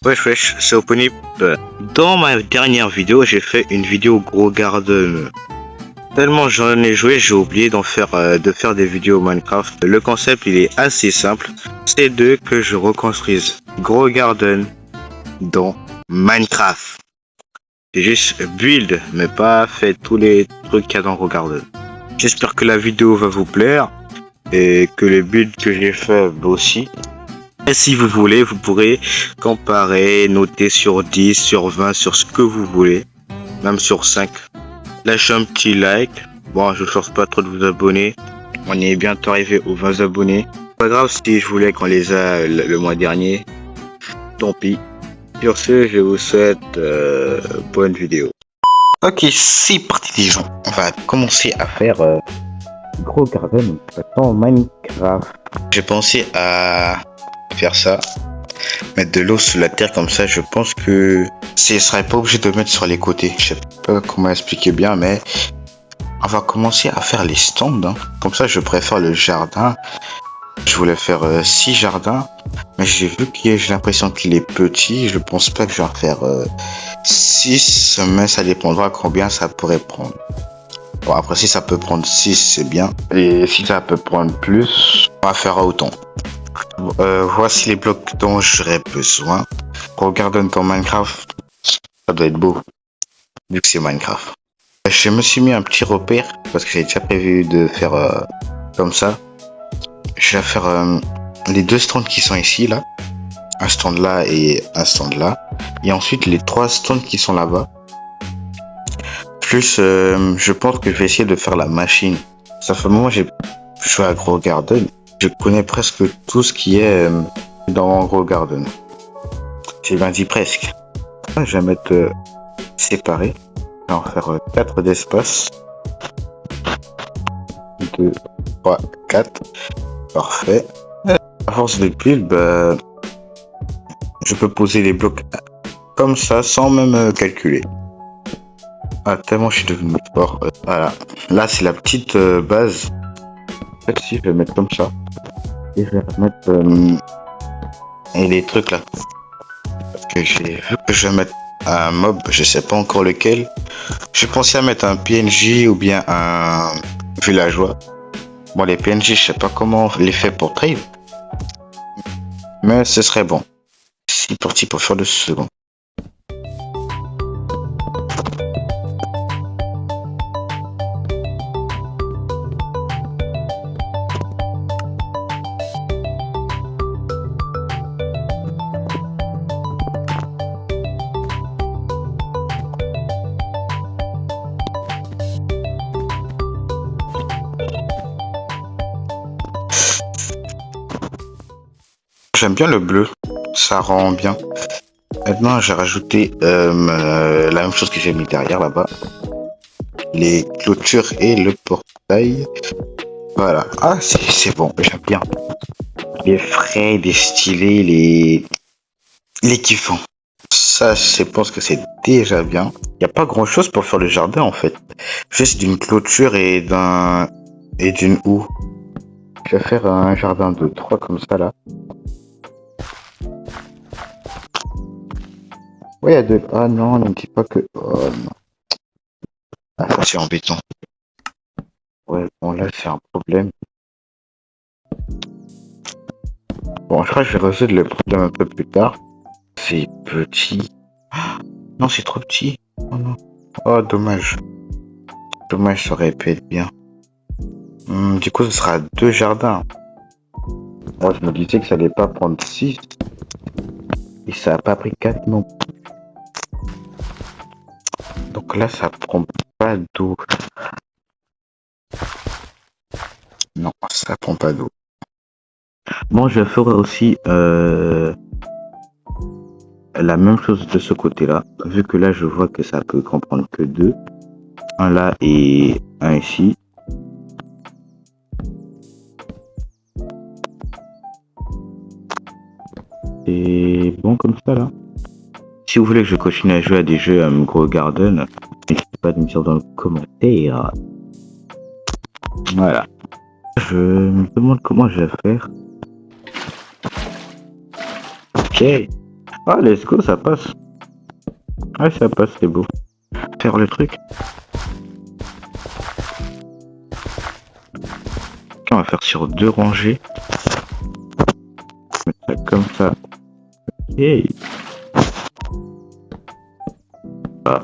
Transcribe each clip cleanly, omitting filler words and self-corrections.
Wesh, c'est Oponip. Dans ma dernière vidéo, j'ai fait une vidéo Gros Garden. Tellement j'en ai joué, j'ai oublié de faire des vidéos Minecraft. Le concept, il est assez simple. C'est que je reconstruise Gros Garden dans Minecraft. J'ai juste build, mais pas fait tous les trucs qu'il y a dans Gros Garden. J'espère que la vidéo va vous plaire et que les builds que j'ai fait aussi. Et si vous voulez, vous pourrez comparer, noter sur 10, sur 20, sur ce que vous voulez, même sur 5. Lâchez un petit like. Bon, je ne force pas trop de vous abonner. On est bientôt arrivé aux 20 abonnés. Pas grave si je voulais qu'on les a le mois dernier. Tant pis. Sur ce, je vous souhaite bonne vidéo. Ok, c'est parti les gens. On va commencer à faire Gros Garden dans Minecraft. J'ai pensé à faire ça, mettre de l'eau sous la terre comme ça. Je pense que ce serait pas obligé de mettre sur les côtés. Je sais pas comment expliquer bien, mais on va commencer à faire les stands. Comme ça, je préfère le jardin. Je voulais faire 6 jardins, mais j'ai vu j'ai l'impression qu'il est petit. Je pense pas que je vais en faire 6, mais ça dépendra combien ça pourrait prendre. Bon, après, si ça peut prendre 6, c'est bien. Et si ça peut prendre plus, on va faire autant. Voici les blocs dont j'aurais besoin. Regardons dans Minecraft, ça doit être beau, vu que c'est Minecraft. Je me suis mis un petit repère, parce que j'ai déjà prévu de faire comme ça. Je vais faire les 2 stands qui sont ici, là. Un stand là et un stand là. Et ensuite, les 3 stands qui sont là-bas. Plus, je pense que je vais essayer de faire la machine. Ça fait un moment que j'ai joué à Gros Garden. Je connais presque tout ce qui est dans Gros Garden. J'ai bien dit presque. Je vais mettre séparé. Je vais en faire 4 d'espace. 2, 3, 4. Parfait. À force de build, je peux poser les blocs comme ça sans même calculer. Ah, tellement je suis devenu fort. Voilà. Là, c'est la petite base. En fait, si je vais mettre comme ça. Et je vais remettre les trucs là. Parce que j'ai vu que je vais mettre un mob, je sais pas encore lequel. Je pensais à mettre un PNJ ou bien un villageois. Bon, les PNJ, je sais pas comment les faire pour trade. Mais ce serait bon. C'est parti pour faire le second. J'aime bien le bleu, ça rend bien. Maintenant, j'ai rajouté la même chose que j'ai mis derrière là-bas. Les clôtures et le portail. Voilà. Ah, c'est bon, j'aime bien. Les frais, les stylés, les kiffants. Ça, je pense que c'est déjà bien. Il n'y a pas grand-chose pour faire le jardin en fait. Juste d'une clôture et d'une houe. Je vais faire un jardin de 3 comme ça là. Ouais, il y a de... Ah non, ne me dis pas que... Oh non. Ah, ça c'est embêtant. Ouais, bon là c'est un problème. Bon, je crois que je vais résoudre le problème un peu plus tard. C'est petit. Ah, non, c'est trop petit. Oh non. Oh, dommage. Dommage, ça aurait pu être bien. Du coup, ce sera 2 jardins. Moi, je me disais que ça allait pas prendre 6. Et ça a pas pris 4 non plus. Donc là, ça prend pas d'eau. Non, ça prend pas d'eau. Bon, je ferai aussi la même chose de ce côté-là. Vu que là, je vois que ça peut comprendre que 2. Un là et un ici. Et bon comme ça là. Si vous voulez que je continue à jouer à des jeux Gros Garden, n'hésitez pas à me dire dans le commentaire. Voilà. Je me demande comment je vais faire. Ok. Ah, let's go, ça passe. Ouais, ça passe, c'est beau. Faire le truc. On va faire sur 2 rangées. Mettre ça comme ça. Ok. Ah.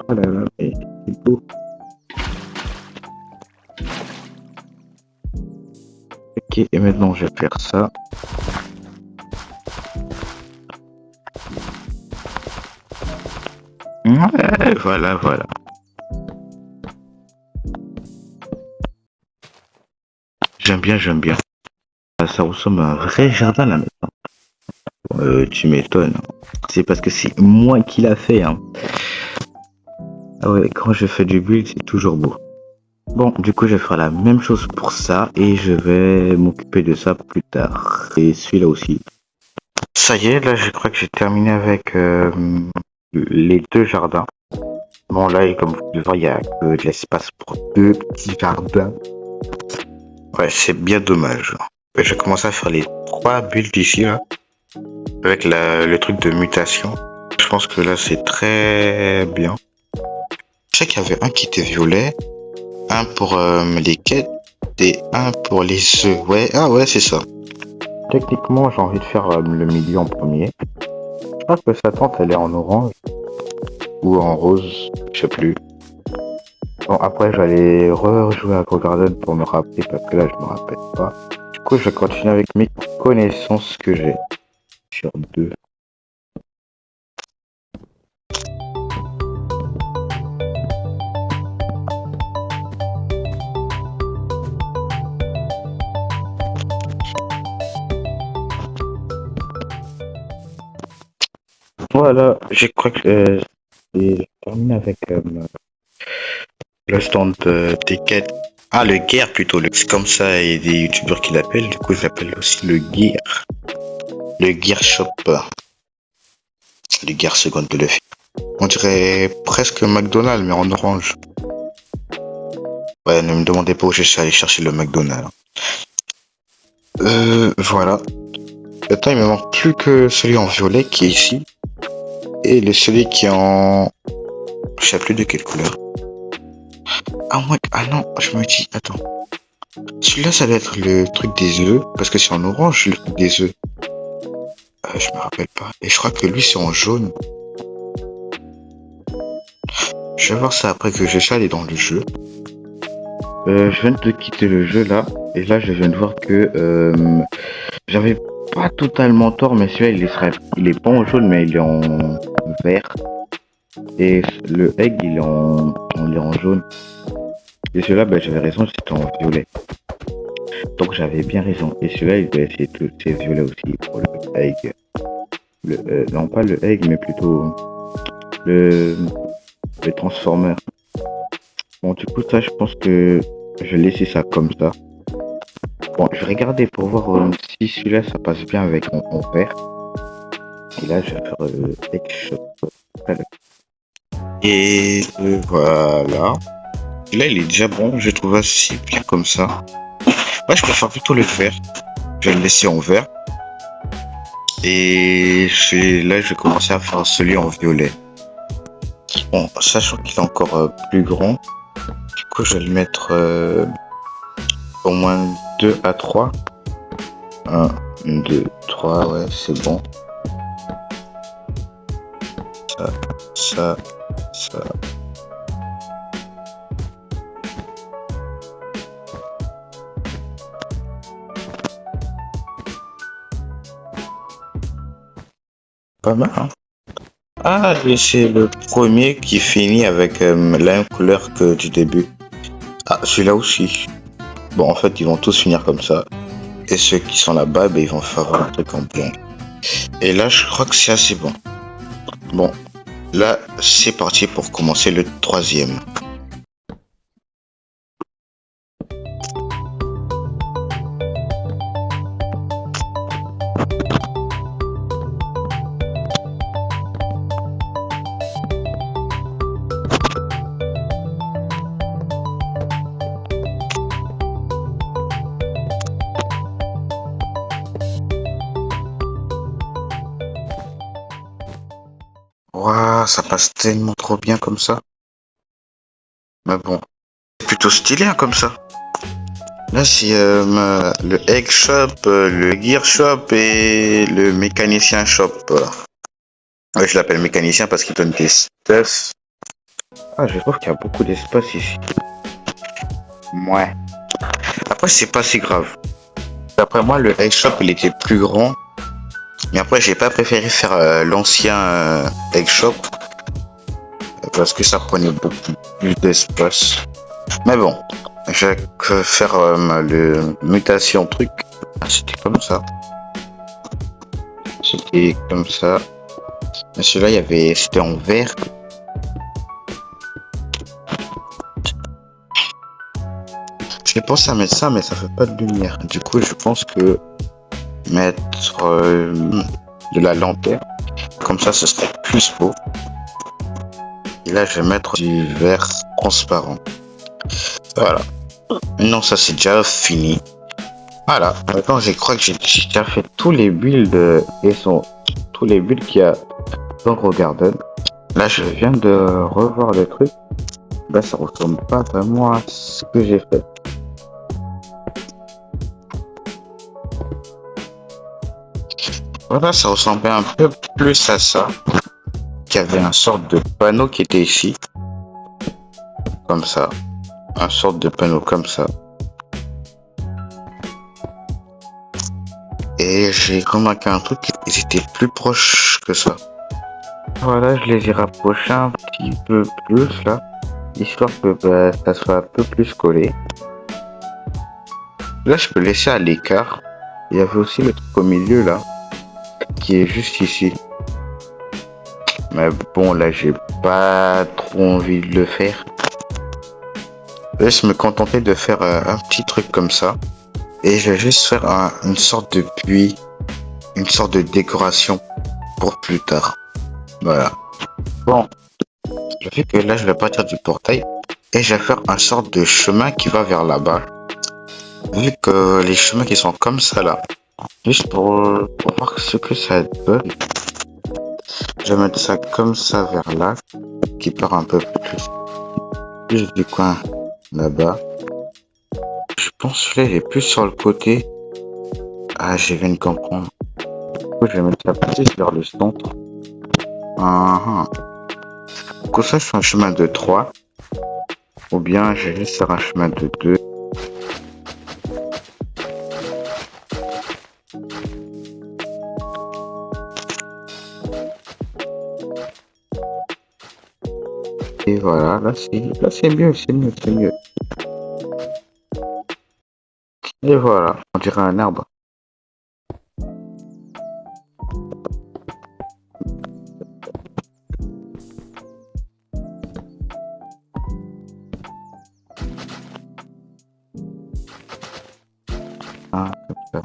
Oh là là, mais c'est beau. Ok, et maintenant je vais faire ça. Ouais, voilà. J'aime bien. Ça ressemble à un vrai jardin là maintenant. Tu m'étonnes. C'est parce que c'est moi qui l'a fait. Hein. Ah ouais, quand je fais du build, c'est toujours beau. Bon, du coup, je vais faire la même chose pour ça et je vais m'occuper de ça plus tard. Et celui-là aussi. Ça y est, là, je crois que j'ai terminé avec les 2 jardins. Bon, là, comme vous pouvez voir, il y a que de l'espace pour 2 petits jardins. Ouais, c'est bien dommage. Je vais commencer à faire les 3 builds ici, là. Avec le truc de mutation. Je pense que là, c'est très bien. Je sais qu'il y avait un qui était violet, un pour les quêtes et un pour les œufs. Ouais, ah ouais, c'est ça. Techniquement, j'ai envie de faire le milieu en premier. Je pense que sa tente, elle est en orange ou en rose, je sais plus. Bon, après, j'allais rejouer à Grow Garden pour me rappeler parce que là, je me rappelle pas. Du coup, je vais continuer avec mes connaissances que j'ai sur 2. Voilà, je crois que j'ai terminé avec le stand des quêtes. Ah, le guerre plutôt. C'est comme ça, il y a des youtubeurs qui l'appellent. Du coup, je l'appelle aussi le guerre. Le gear shop. Le gear seconde de l'EFI. On dirait presque McDonald's, mais en orange. Ouais, ne me demandez pas où je suis allé chercher le McDonald's. Voilà. Maintenant, il me manque plus que celui en violet qui est ici. Et celui qui est en... Je sais plus de quelle couleur. Ah ouais, ah non, je me dis, attends. Celui-là, ça doit être le truc des œufs, parce que c'est en orange le truc des œufs. Je me rappelle pas. Et je crois que lui, c'est en jaune. Je vais voir ça après que je suis allé dans le jeu. Je viens de quitter le jeu là, et là je viens de voir que j'avais pas totalement tort, mais celui-là il est pas en jaune, mais il est en vert. Et le egg il est en jaune. Et celui-là, ben, j'avais raison, c'était en violet. Donc j'avais bien raison. Et celui-là, il doit essayer de c'est violet aussi pour le egg. Non pas le egg, mais plutôt le transformer. Bon, du coup, ça, je pense que je vais laisser ça comme ça. Bon, je vais regarder pour voir si celui-là, ça passe bien avec mon vert. Et là, je vais faire egg shop. Et voilà. Là, il est déjà bon. Je trouve assez bien comme ça. Ouais, je préfère plutôt le vert. Je vais le laisser en vert. Et là, je vais commencer à faire celui en violet. Bon, sachant qu'il est encore plus grand, du coup, je vais le mettre au moins 2 à 3. 1, 2, 3, ouais, c'est bon. Ça. Pas mal, hein? Ah, c'est le premier qui finit avec la même couleur que du début. Ah, celui-là aussi. Bon, en fait, ils vont tous finir comme ça. Et ceux qui sont là-bas, ben, ils vont faire un truc en blanc. Et là, je crois que c'est assez bon. Bon, là, c'est parti pour commencer le 3e. Ouah, ça passe tellement trop bien comme ça. Mais bon, c'est plutôt stylé hein, comme ça. Là, c'est le Egg Shop, le Gear Shop et le Mécanicien Shop. Ouais, je l'appelle mécanicien parce qu'il donne des stuff. Ah, je trouve qu'il y a beaucoup d'espace ici. Ouais. Après, c'est pas si grave. D'après moi, le Egg Shop, il était plus grand. Mais après, j'ai pas préféré faire l'ancien Egg Shop. Parce que ça prenait beaucoup plus d'espace. Mais bon, j'ai que faire le mutation truc. Ah, c'était comme ça. C'était comme ça. Mais celui-là, il y avait, c'était en vert. J'ai pensé à mettre ça, mais ça fait pas de lumière. Du coup, je pense que mettre de la lanterne, comme ça, ce serait plus beau. Et là, je vais mettre du vert transparent. Voilà. Non, ça c'est déjà fini. Voilà. Maintenant, je crois que j'ai déjà fait tous les builds tous les builds qu'il y a dans Grow Garden. Là, je viens de revoir le truc. Là, ça ressemble pas vraiment à ce que j'ai fait. Voilà, ça ressemblait un peu plus à ça. Il y avait un sorte de panneau qui était ici. Comme ça. Un sorte de panneau comme ça. Et j'ai remarqué un truc, ils étaient plus proches que ça. Voilà, je les ai rapprochés un petit peu plus là. Histoire que ça soit un peu plus collé. Là, je peux laisser à l'écart. Il y avait aussi le truc au milieu là. Qui est juste ici. Mais bon, là, j'ai pas trop envie de le faire. Là, je me contentais de faire un petit truc comme ça. Et je vais juste faire une sorte de puits. Une sorte de décoration pour plus tard. Voilà. Bon. Je fais que là, je vais partir du portail. Et je vais faire un sorte de chemin qui va vers là-bas. Vu que les chemins qui sont comme ça là. Juste pour voir ce que ça donne. Je vais mettre ça comme ça vers là. Qui part un peu plus du coin là-bas. Je pense que là, il est plus sur le côté. Ah, je viens de comprendre. Du coup, je vais mettre ça plus vers le centre. Comme ça, c'est un chemin de 3. Ou bien, je vais juste faire un chemin de 2. Et voilà, là c'est mieux, c'est mieux, c'est mieux. Et voilà, on dirait un arbre. Ah, comme ça.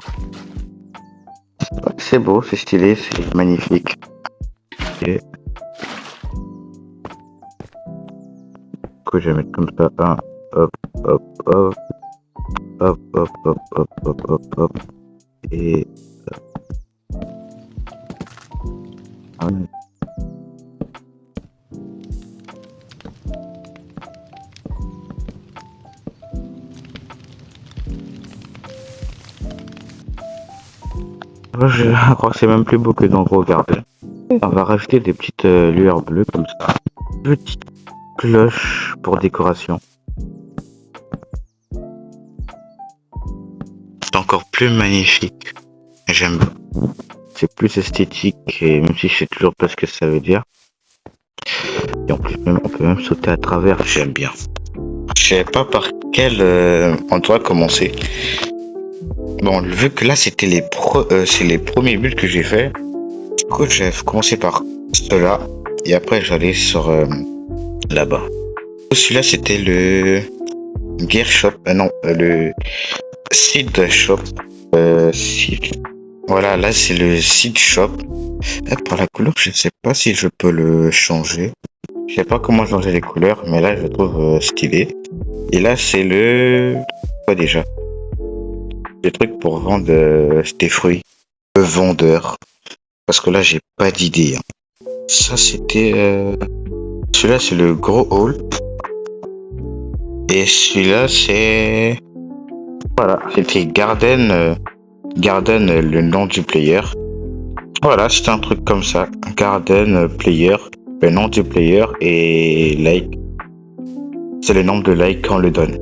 C'est beau, c'est stylé, c'est magnifique. Et que je vais mettre comme ça, un, hop, hop, hop, hop, hop, hop, hop, hop, hop, hop, et je crois que c'est même plus beau que dans Grow Garden. On va rajouter des petites lueurs bleues comme ça. Petite cloche pour décoration. C'est encore plus magnifique. J'aime. C'est plus esthétique et même si je sais toujours pas ce que ça veut dire. Et en plus même, on peut même sauter à travers. J'aime bien. Je sais pas par quel endroit commencer. Bon, vu que là c'était c'est les premiers buts que j'ai fait. Du coup, je vais commencer par cela et après j'allais sur là-bas. Celui-là c'était le Gear Shop, non, le Seed Shop. Seed. Voilà, là c'est le Seed Shop. Et pour la couleur, je ne sais pas si je peux le changer. Je sais pas comment changer les couleurs, mais là je le trouve stylé. Et là c'est le quoi déjà? Des trucs pour vendre des fruits. Le vendeur. Parce que là j'ai pas d'idée. Hein. Ça c'était celui-là c'est le gros haul. Et celui-là c'est voilà, c'était Garden le nom du player. Voilà, c'était un truc comme ça. Garden player, le nom du player et like. C'est le nombre de likes qu'on le donne.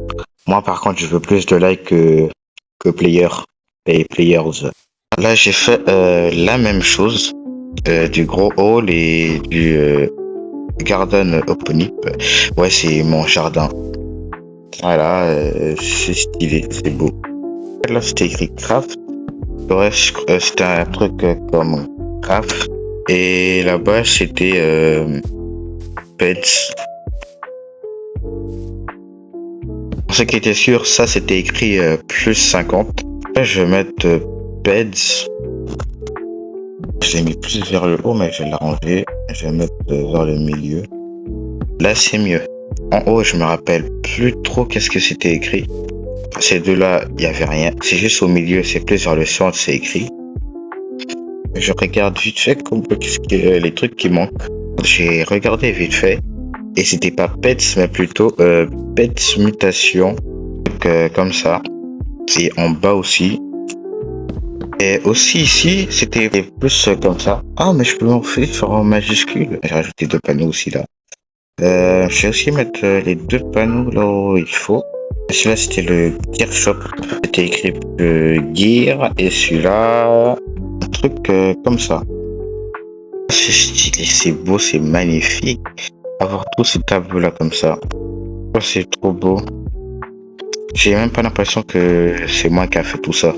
Moi par contre je veux plus de likes que player et players. Là j'ai fait la même chose du gros hall et du garden open. Ouais c'est mon jardin. Voilà, c'est stylé, c'est beau. Là c'était écrit craft. Ouais, c'était un truc comme craft. Et là-bas c'était pets. Pour ce qui était sûr, ça c'était écrit plus 50. Là je vais mettre pets. Je l'ai mis plus vers le haut, mais je vais l'arranger. Je vais mettre vers le milieu. Là c'est mieux. En haut je me rappelle plus trop qu'est-ce que c'était écrit. Ces deux-là, il n'y avait rien. C'est juste au milieu, c'est plus vers le centre, c'est écrit. Je regarde vite fait les trucs qui manquent. J'ai regardé vite fait. Et c'était pas Pets, mais plutôt Pets Mutation. Donc, comme ça. Et en bas aussi. Et aussi ici, c'était plus comme ça. Ah, mais je peux en faire en majuscule. J'ai rajouté 2 panneaux aussi là. Je vais aussi mettre les 2 panneaux là où il faut. Celui-là c'était le Gear Shop, c'était écrit Gear et celui-là un truc comme ça. C'est stylé, c'est beau, c'est magnifique. Avoir tous ces tableaux là comme ça, oh, c'est trop beau. J'ai même pas l'impression que c'est moi qui a fait tout ça.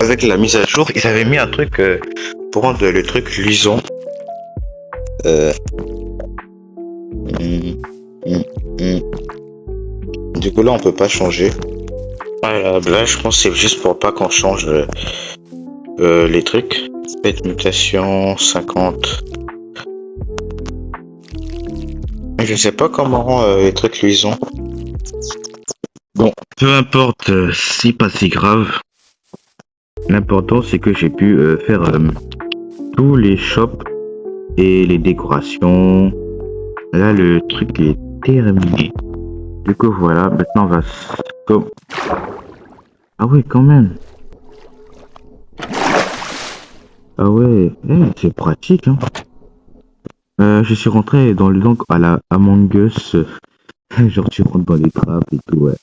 Avec la mise à jour, ils avaient mis un truc pour rendre le truc luisant. Du coup là on peut pas changer. Là je pense que c'est juste pour pas qu'on change les trucs. Pet mutation 50. Je sais pas comment rend les trucs luisants. Bon, peu importe, c'est pas si grave. L'important c'est que j'ai pu faire tous les shops et les décorations. Là le truc est terminé. Du coup voilà, maintenant on va Ah ouais quand même. Ah ouais, c'est pratique hein. Je suis rentré dans le donc à la Among Us. Genre tu rentres dans les trappes et tout ouais.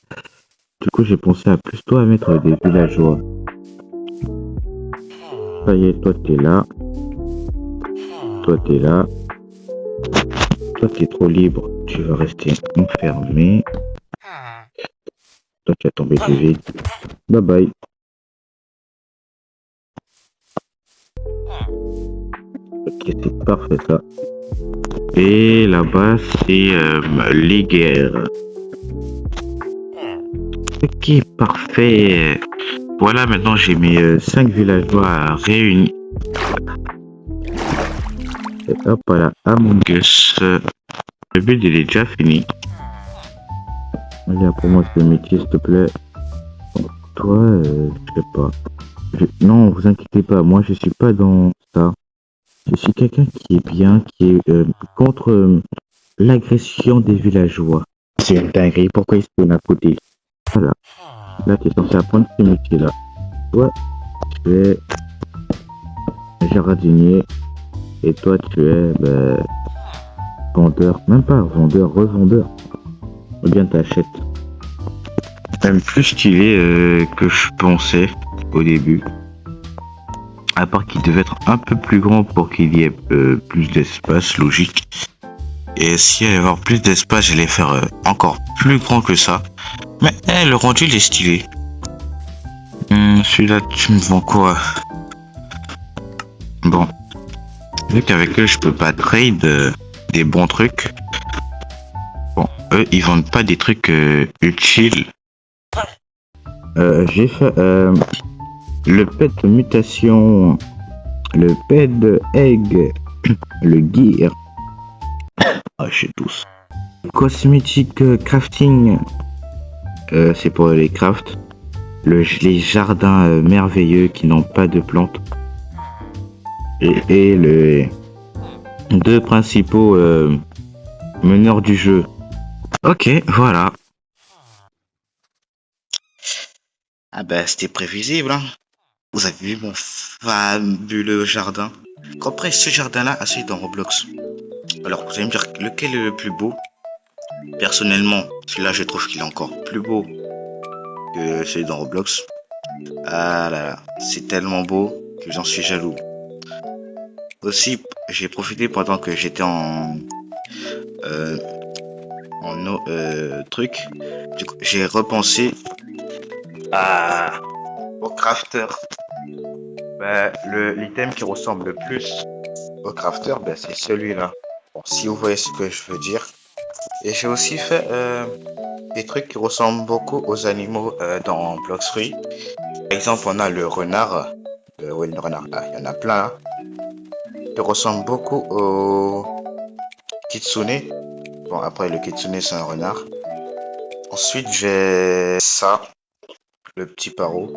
Du coup j'ai pensé à plutôt à mettre des villageois. Ça y est, toi t'es là. Toi t'es là. Toi t'es trop libre, tu vas rester enfermé. Toi tu vas tomber plus vite. Bye bye. Ok, c'est parfait ça. Et là-bas c'est les guerres. Ok, parfait. Voilà, maintenant j'ai mes 5 villageois réunis. Et hop là, Among Us. Le build il est déjà fini. Allez, pour moi c'est le métier s'il te plaît. Bon, toi, je sais pas. Non, vous inquiétez pas, moi je suis pas dans ça. Je suis quelqu'un qui est bien, qui est contre l'agression des villageois. C'est une dinguerie, pourquoi ils se tournent à côté? Voilà. Là, tu es censé apprendre ce métier-là. Toi, tu es jardinier. Et toi, tu es vendeur. Même pas vendeur, revendeur. Ou bien t'achètes. Même plus stylé que je pensais au début. À part qu'il devait être un peu plus grand pour qu'il y ait plus d'espace, logique. Et s'il allait y avoir plus d'espace, j'allais faire encore plus grand que ça. Mais le rendu il est stylé. Celui-là, tu me vends quoi? Bon. Vu qu'avec eux, je peux pas trade des bons trucs. Bon, eux, ils vendent pas des trucs utiles. J'ai fait le pet mutation, le pet egg, le gear. Ah, je sais tous. Cosmétique crafting, c'est pour les crafts. Les jardins merveilleux qui n'ont pas de plantes. Et deux principaux meneurs du jeu. Ok, voilà. Ah ben, c'était prévisible, hein. Vous avez vu mon fabuleux jardin. Comprenez ce jardin-là assis dans Roblox. Alors, vous allez me dire lequel est le plus beau? Personnellement, celui-là, je trouve qu'il est encore plus beau que celui dans Roblox. Ah là là, c'est tellement beau que j'en suis jaloux. Aussi, j'ai profité pendant que j'étais euh, truc. Du coup, j'ai repensé au crafter. Ben, l'item qui ressemble le plus au crafter, ben, c'est celui-là. Bon, si vous voyez ce que je veux dire. Et j'ai aussi fait des trucs qui ressemblent beaucoup aux animaux dans Blox Fruit. Par exemple, on a le renard. Oui, le renard. Ah, il y en a plein. Hein, qui ressemble beaucoup au kitsune. Bon, après, le kitsune, c'est un renard. Ensuite, j'ai ça, le petit paro.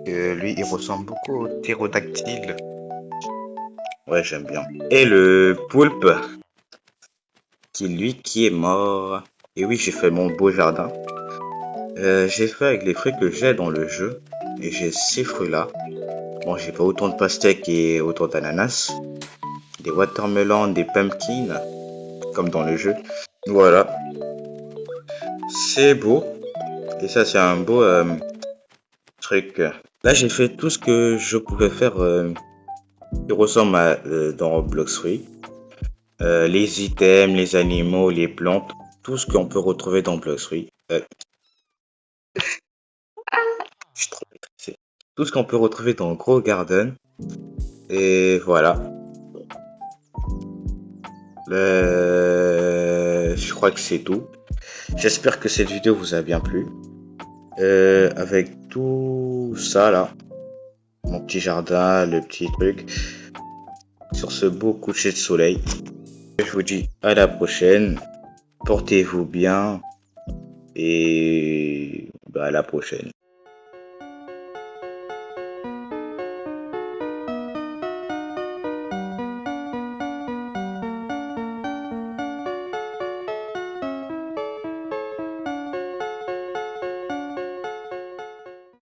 Lui, il ressemble beaucoup au ptérodactyle. Ouais, j'aime bien. Et le poulpe, qui est mort. Et oui, j'ai fait mon beau jardin. J'ai fait avec les fruits que j'ai dans le jeu. Et j'ai ces fruits-là. Bon, j'ai pas autant de pastèques et autant d'ananas. Des watermelons, des pumpkins, comme dans le jeu. Voilà. C'est beau. Et ça, c'est un beau truc. Là, j'ai fait tout ce que je pouvais faire qui ressemble à dans Roblox Free. Les items, les animaux, les plantes, tout ce qu'on peut retrouver dans Blox Free. Je suis trop stressé. Tout ce qu'on peut retrouver dans Grow Garden. Et voilà. Je crois que c'est tout. J'espère que cette vidéo vous a bien plu. Avec tout ça là, mon petit jardin, le petit truc, sur ce beau coucher de soleil. Je vous dis à la prochaine. Portez-vous bien et à la prochaine.